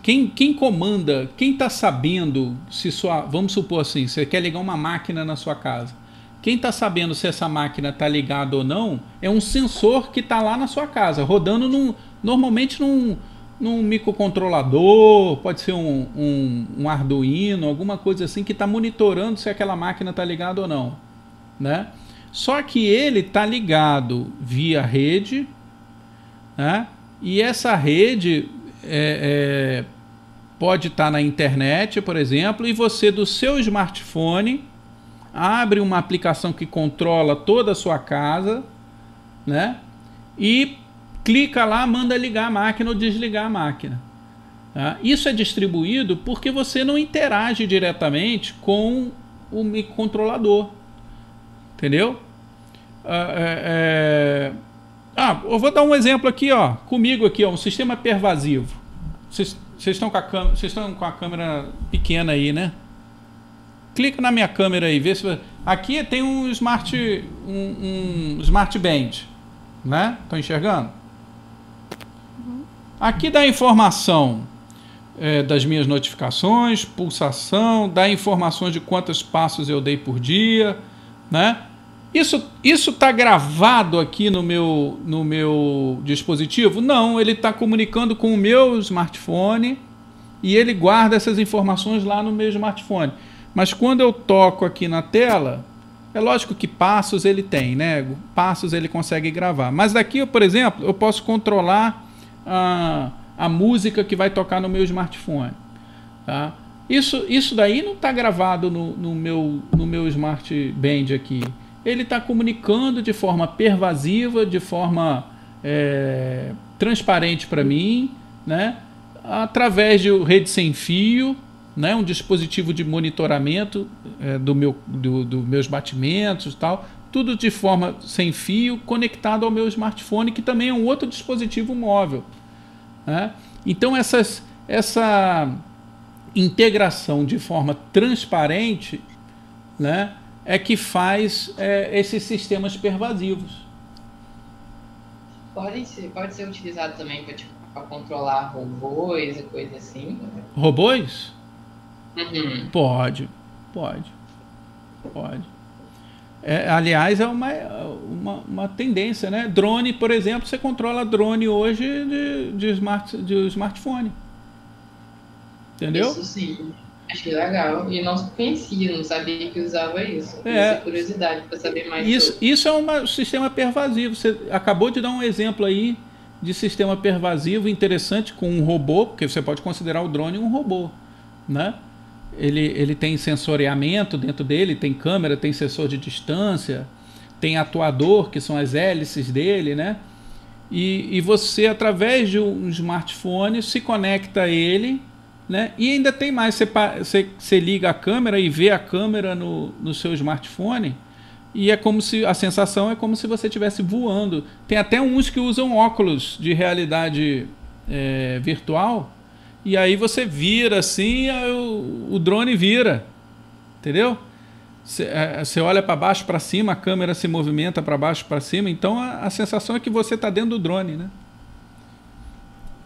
quem comanda, quem está sabendo se vamos supor assim, você quer ligar uma máquina na sua casa. Quem está sabendo se essa máquina está ligada ou não é um sensor que está lá na sua casa, rodando normalmente num microcontrolador, pode ser um Arduino, alguma coisa assim, que está monitorando se aquela máquina está ligada ou não, né? Só que ele está ligado via rede, né? E essa rede pode estar na internet, por exemplo, e você do seu smartphone abre uma aplicação que controla toda a sua casa, né? E clica lá, manda ligar a máquina ou desligar a máquina. Tá? Isso é distribuído porque você não interage diretamente com o microcontrolador. Entendeu? Eu vou dar um exemplo aqui, ó, comigo aqui, ó, um sistema pervasivo. Vocês estão com a câmera pequena aí, né? Clica na minha câmera aí, vê se aqui tem um smart band, né? Estão enxergando? Aqui dá informação das minhas notificações, pulsação, dá informações de quantos passos eu dei por dia, né? Isso está gravado aqui no meu dispositivo? Não, ele está comunicando com o meu smartphone e ele guarda essas informações lá no meu smartphone. Mas quando eu toco aqui na tela, é lógico que passos ele tem, né? Passos ele consegue gravar. Mas daqui, por exemplo, eu posso controlar a música que vai tocar no meu smartphone. Tá? Isso daí não está gravado no meu Smart Band aqui. Ele está comunicando de forma pervasiva, de forma transparente para mim, né? Através de rede sem fio, né? Um dispositivo de monitoramento dos meus batimentos e tal, tudo de forma sem fio, conectado ao meu smartphone, que também é um outro dispositivo móvel, né? Então essa integração de forma transparente, né, é que faz esses sistemas pervasivos. Pode ser utilizado também para controlar robôs e coisas assim? Robôs? Uhum. Pode. Aliás, é uma tendência, né? Drone, por exemplo, você controla drone hoje de smartphone. Entendeu? Isso sim. Achei legal. E não conhecia, não sabia que usava isso. Essa curiosidade para saber mais sobre. Isso é um sistema pervasivo. Você acabou de dar um exemplo aí de sistema pervasivo interessante com um robô, porque você pode considerar o drone um robô, né? Ele tem sensoriamento dentro dele, tem câmera, tem sensor de distância, tem atuador, que são as hélices dele, né? E você, através de um smartphone, se conecta a ele, né? E ainda tem mais, você liga a câmera e vê a câmera no seu smartphone, e é como se a sensação é como se você estivesse voando. Tem até uns que usam óculos de realidade virtual, e aí você vira assim, o drone vira, entendeu? Você olha para baixo, para cima, a câmera se movimenta para baixo, para cima, então a sensação é que você está dentro do drone, né?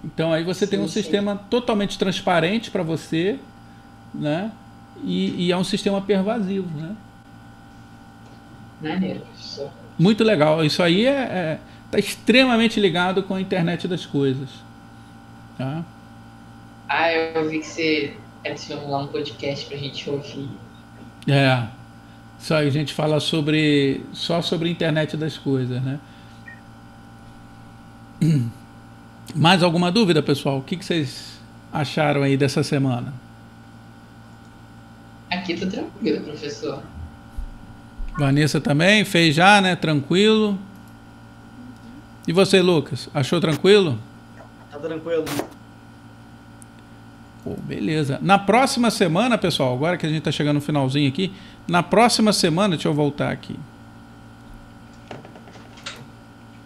Então aí você tem um sistema totalmente transparente para você, né? E é um sistema pervasivo, né? Maneiro. Muito legal. Isso aí está extremamente ligado com a internet das coisas. Tá? Eu vi que você adicionou lá um podcast pra gente ouvir. Isso aí a gente fala só sobre a internet das coisas, né? Mais alguma dúvida, pessoal? O que vocês acharam aí dessa semana? Aqui tá tranquilo, professor. Vanessa também fez já, né? Tranquilo. E você, Lucas? Achou tranquilo? Tá tranquilo. Pô, beleza. Na próxima semana, pessoal, agora que a gente está chegando no finalzinho aqui, na próxima semana, deixa eu voltar aqui.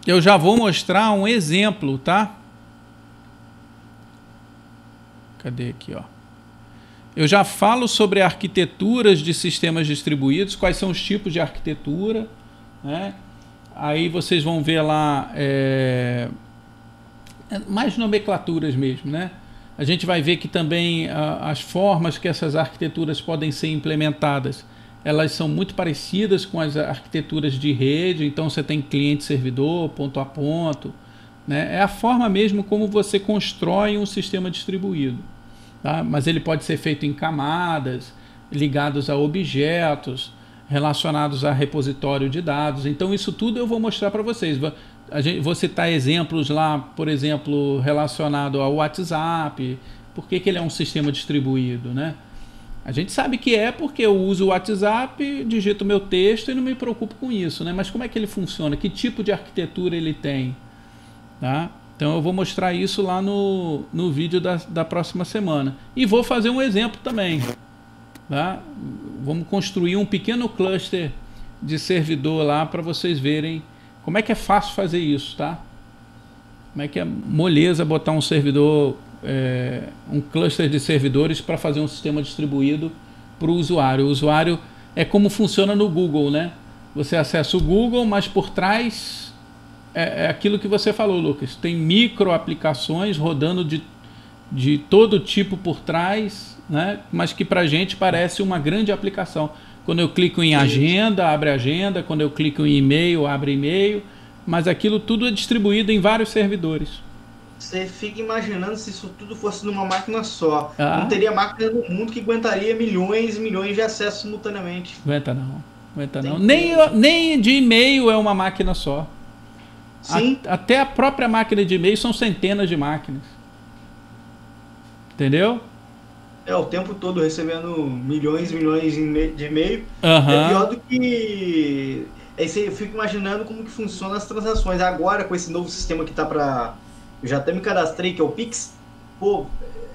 Eu já vou mostrar um exemplo, tá? Cadê aqui, ó? Eu já falo sobre arquiteturas de sistemas distribuídos, quais são os tipos de arquitetura, né? Aí vocês vão ver lá mais nomenclaturas mesmo, né? A gente vai ver que também as formas que essas arquiteturas podem ser implementadas, elas são muito parecidas com as arquiteturas de rede. Então você tem cliente-servidor, ponto a ponto, né? É a forma mesmo como você constrói um sistema distribuído, tá? Mas ele pode ser feito em camadas, ligados a objetos, relacionados a repositório de dados. Então isso tudo eu vou mostrar para vocês. Vou citar exemplos lá, por exemplo, relacionado ao WhatsApp. Por que ele é um sistema distribuído, né? A gente sabe que é porque eu uso o WhatsApp, digito meu texto e não me preocupo com isso, né? Mas como é que ele funciona? Que tipo de arquitetura ele tem? Tá? Então eu vou mostrar isso lá no vídeo da próxima semana. E vou fazer um exemplo também. Tá? Vamos construir um pequeno cluster de servidor lá para vocês verem como é que é fácil fazer isso, tá? Como é que é moleza botar um servidor, um cluster de servidores para fazer um sistema distribuído para o usuário. O usuário é como funciona no Google, né? Você acessa o Google, mas por trás é aquilo que você falou, Lucas. Tem micro aplicações rodando de todo tipo por trás, né? Mas que para a gente parece uma grande aplicação. Quando eu clico em agenda, abre agenda. Quando eu clico em e-mail, abre e-mail. Mas aquilo tudo é distribuído em vários servidores. Você fica imaginando se isso tudo fosse numa máquina só. Não teria máquina no mundo que aguentaria milhões e milhões de acessos simultaneamente. Aguenta não. Aguenta não. Nem de e-mail é uma máquina só. Sim. Até a própria máquina de e-mail são centenas de máquinas. Entendeu? O tempo todo recebendo milhões e milhões de e-mail. Uhum. É pior do que... Eu fico imaginando como que funcionam as transações. Agora, com esse novo sistema que tá para... Eu já até me cadastrei, que é o Pix. Pô,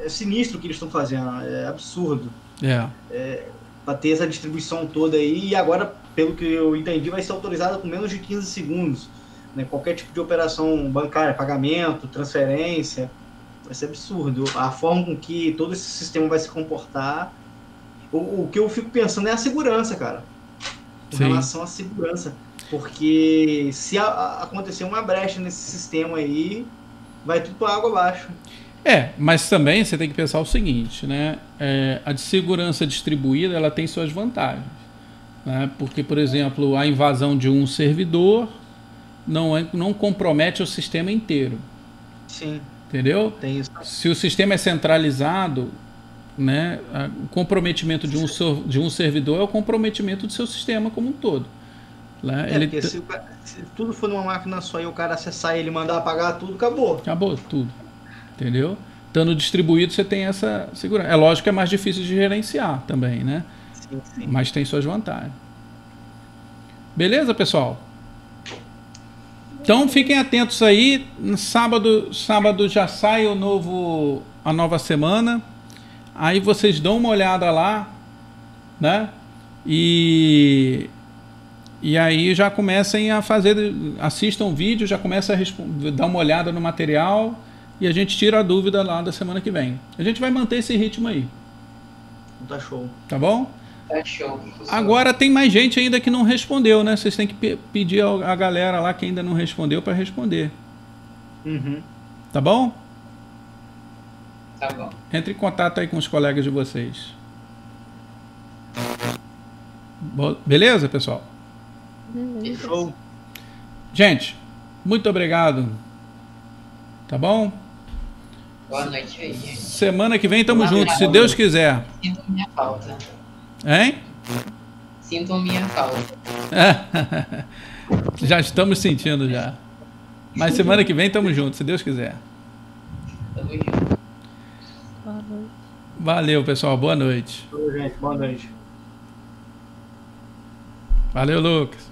é sinistro o que eles estão fazendo. É absurdo. Para ter essa distribuição toda aí. E agora, pelo que eu entendi, vai ser autorizada com menos de 15 segundos. Né? Qualquer tipo de operação bancária, pagamento, transferência... Vai ser absurdo. A forma com que todo esse sistema vai se comportar. O que eu fico pensando é a segurança, cara. Em relação à segurança. Porque se acontecer uma brecha nesse sistema aí, vai tudo para água abaixo. Mas também você tem que pensar o seguinte, né? A de segurança distribuída, ela tem suas vantagens. Né? Porque, por exemplo, a invasão de um servidor não compromete o sistema inteiro. Sim. Entendeu? Tem isso. Se o sistema é centralizado, né, o comprometimento de um servidor é o comprometimento do seu sistema como um todo. Né? Porque se tudo for numa máquina só e o cara acessar ele e mandar apagar tudo, acabou. Acabou tudo. Entendeu? Estando distribuído, você tem essa segurança. É lógico que é mais difícil de gerenciar também, né? Sim. Mas tem suas vantagens. Beleza, pessoal? Então fiquem atentos aí. No sábado já sai a nova semana. Aí vocês dão uma olhada lá, né? E aí já comecem a assistam o vídeo, já começa a dar uma olhada no material e a gente tira a dúvida lá da semana que vem. A gente vai manter esse ritmo aí. Tá show. Tá bom? Tá show. Agora tem mais gente ainda que não respondeu, né? Vocês têm que pedir a galera lá que ainda não respondeu para responder. Uhum. Tá bom? Tá bom. Entre em contato aí com os colegas de vocês. Beleza, pessoal? Beleza. Show. Gente, muito obrigado. Tá bom? Boa noite aí, gente. Semana que vem tamo juntos, se Deus quiser. Sintam minha falta. Hein? Sintam minha falta. Já estamos sentindo já. Mas semana que vem tamo juntos, se Deus quiser. Tamo junto. Boa noite. Valeu, pessoal. Boa noite. Show, gente. Boa noite. Valeu, Lucas.